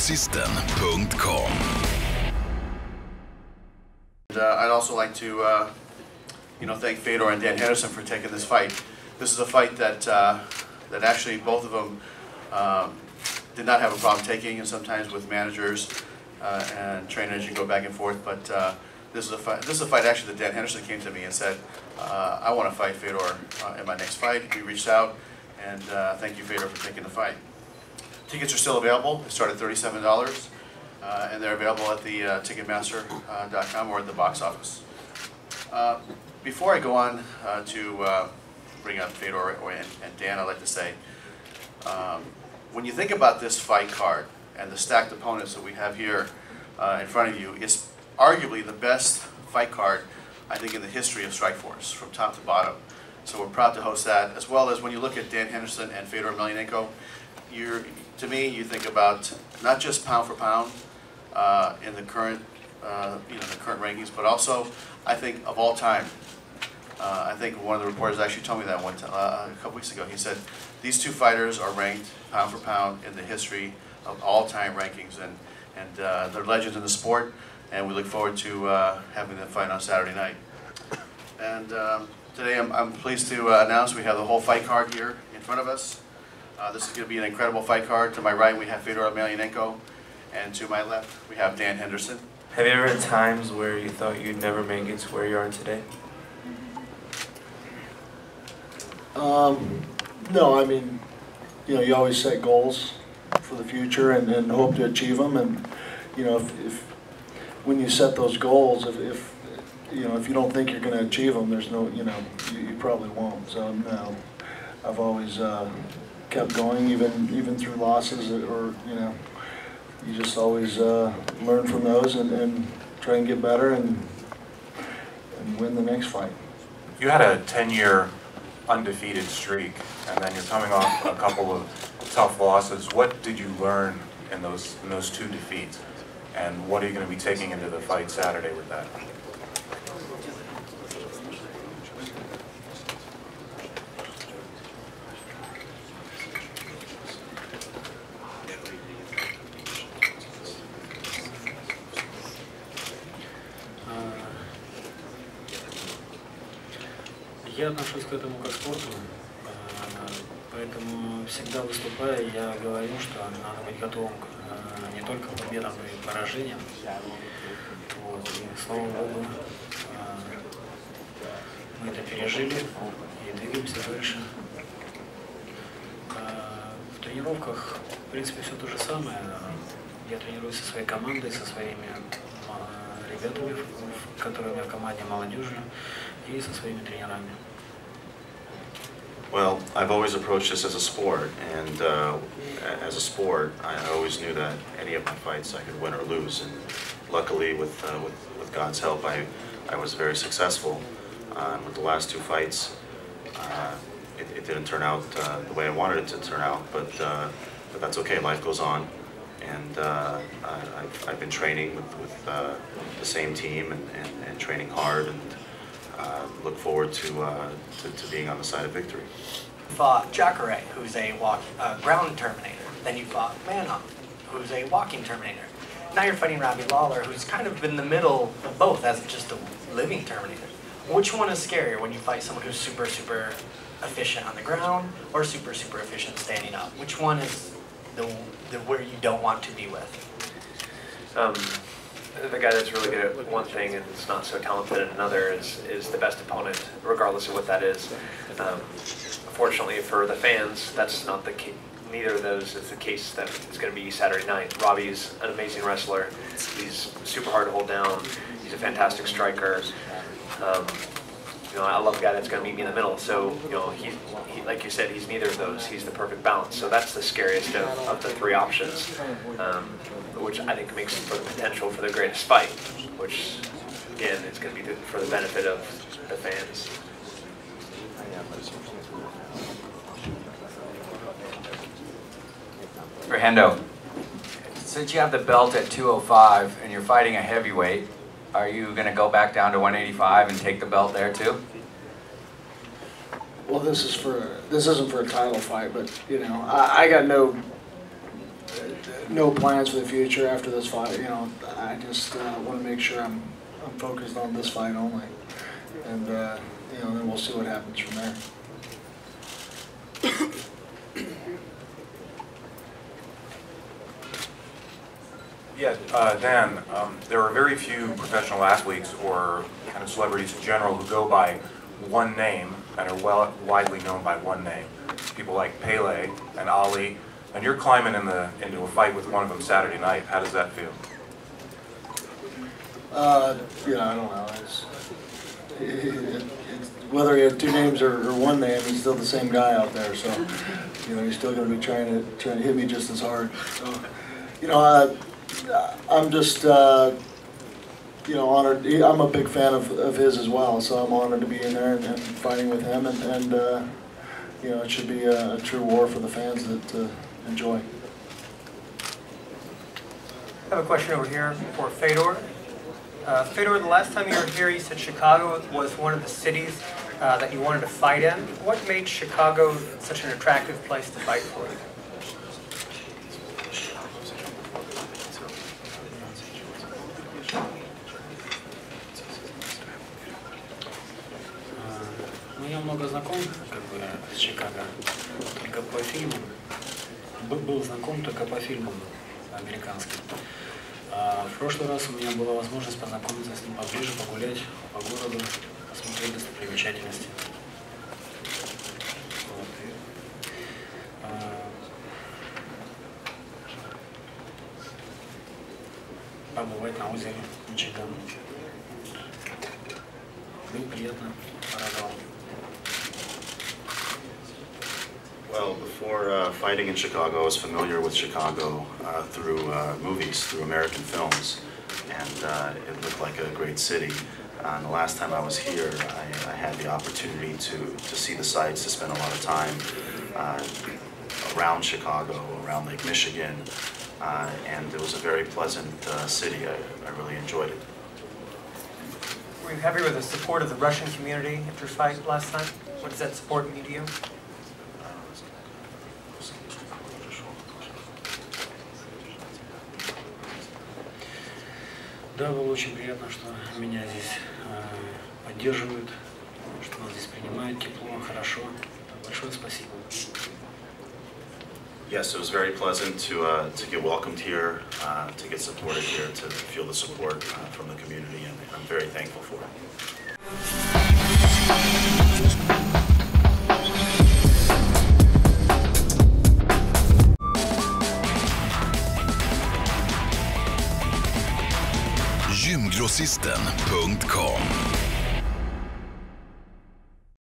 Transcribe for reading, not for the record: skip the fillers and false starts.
Sportsisten.com. I'd also like to, thank Fedor and Dan Henderson for taking this fight. This is a fight that actually both of them did not have a problem taking, and sometimes with managers and trainers you go back and forth. But this is a fight actually that Dan Henderson came to me and said, "I want to fight Fedor in my next fight." We reached out, and thank you, Fedor, for taking the fight. Tickets are still available. They start at $37. And they're available at the Ticketmaster.com or at the box office. Before I go on to bring up Fedor and Dan, I'd like to say, when you think about this fight card and the stacked opponents that we have here in front of you, it's arguably the best fight card, I think, in the history of Strikeforce, from top to bottom. So we're proud to host that, as well as when you look at Dan Henderson and Fedor Emelianenko, to me, you think about not just pound for pound, in the current, the current rankings, but also, I think, of all time. I think one of the reporters actually told me that a couple weeks ago. He said these two fighters are ranked pound for pound in the history of all-time rankings, and they're legends in the sport. And we look forward to having them fight on Saturday night. And today, I'm pleased to announce we have the whole fight card here in front of us. This is going to be an incredible fight card. To my right, we have Fedor Emelianenko. And to my left, we have Dan Henderson. Have you ever had times where you thought you'd never make it to where you are today? No, I mean, you always set goals for the future and hope to achieve them. And if when you set those goals, if you don't think you're going to achieve them, there's no, you probably won't. So no, I've always kept going, even through losses or you just always learn from those and try and get better and win the next fight. You had a 10-year undefeated streak, and then you're coming off a couple of tough losses. What did you learn in those two defeats, and what are you going to be taking into the fight Saturday with that? Я отношусь к этому как к спорту, поэтому всегда выступая, я говорю, что надо быть готовым не только к победам, но и к поражениям. Вот. И, слава Богу, мы это пережили и двигаемся дальше. В тренировках, в принципе, все то же самое. Я тренируюсь со своей командой, со своими ребятами, которые у меня в команде, молодежью, и со своими тренерами. Well, I've always approached this as a sport, and as a sport, I always knew that any of my fights I could win or lose. And luckily, with God's help, I was very successful. With the last two fights, it didn't turn out the way I wanted it to turn out, but that's okay. Life goes on, and I've been training with the same team and training hard, and look forward to being on the side of victory. You fought Jacare, who's a ground Terminator. Then you fought Manhunt, who's a walking Terminator. Now you're fighting Robbie Lawler, who's kind of in the middle of both as just a living Terminator. Which one is scarier when you fight someone who's super, super efficient on the ground or super, super efficient standing up? Which one is the where you don't want to be with? The guy that's really good at one thing and is not so talented at another is the best opponent, regardless of what that is. Fortunately for the fans, that's not the case. Neither of those is the case that is going to be Saturday night. Robbie's an amazing wrestler. He's super hard to hold down. He's a fantastic striker. I love a guy that's going to meet me in the middle. So, he like you said, he's neither of those. He's the perfect balance. So that's the scariest of the three options, which I think makes for the potential for the greatest fight, which, again, is going to be for the benefit of the fans. For Hendo, since you have the belt at 205 and you're fighting a heavyweight, are you going to go back down to 185 and take the belt there too? Well, this isn't for a title fight, but I got no no plans for the future after this fight. You know, I just want to make sure I'm focused on this fight only, and you know, then we'll see what happens from there. Yeah, Dan, there are very few professional athletes or kind of celebrities in general who go by one name and are widely known by one name. People like Pele and Ali, and you're climbing into a fight with one of them Saturday night. How does that feel? Yeah, I don't know. Whether he had two names or one name, he's still the same guy out there. So, you know, he's still going to be trying to hit me just as hard. So, you know, I'm just, you know, honored. I'm a big fan of his as well, so I'm honored to be in there and fighting with him, and you know, it should be a true war for the fans that enjoy. I have a question over here for Fedor. Fedor, the last time you were here, you said Chicago was one of the cities that you wanted to fight in. What made Chicago such an attractive place to fight for you? Ну, я много знаком, как бы, с Чикаго, только по фильмам. Был знаком только по фильмам американским. А в прошлый раз у меня была возможность познакомиться с ним поближе, погулять по городу, посмотреть достопримечательности. Вот. Побывать на озере Мичиган. Было приятно, порадовал. Well, before fighting in Chicago, I was familiar with Chicago through movies, through American films, and it looked like a great city. And the last time I was here, I had the opportunity to see the sights, to spend a lot of time around Chicago, around Lake Michigan, and it was a very pleasant city. I really enjoyed it. Were you happy with the support of the Russian community at your fight last time? What does that support mean to you? Да, было очень приятно, что меня здесь поддерживают, что нас здесь принимают тепло, хорошо. Большое спасибо. Yes, it was very pleasant to get welcomed here, to get supported here, to feel the support from the community, and I'm very thankful for it. Gymgrossisten.com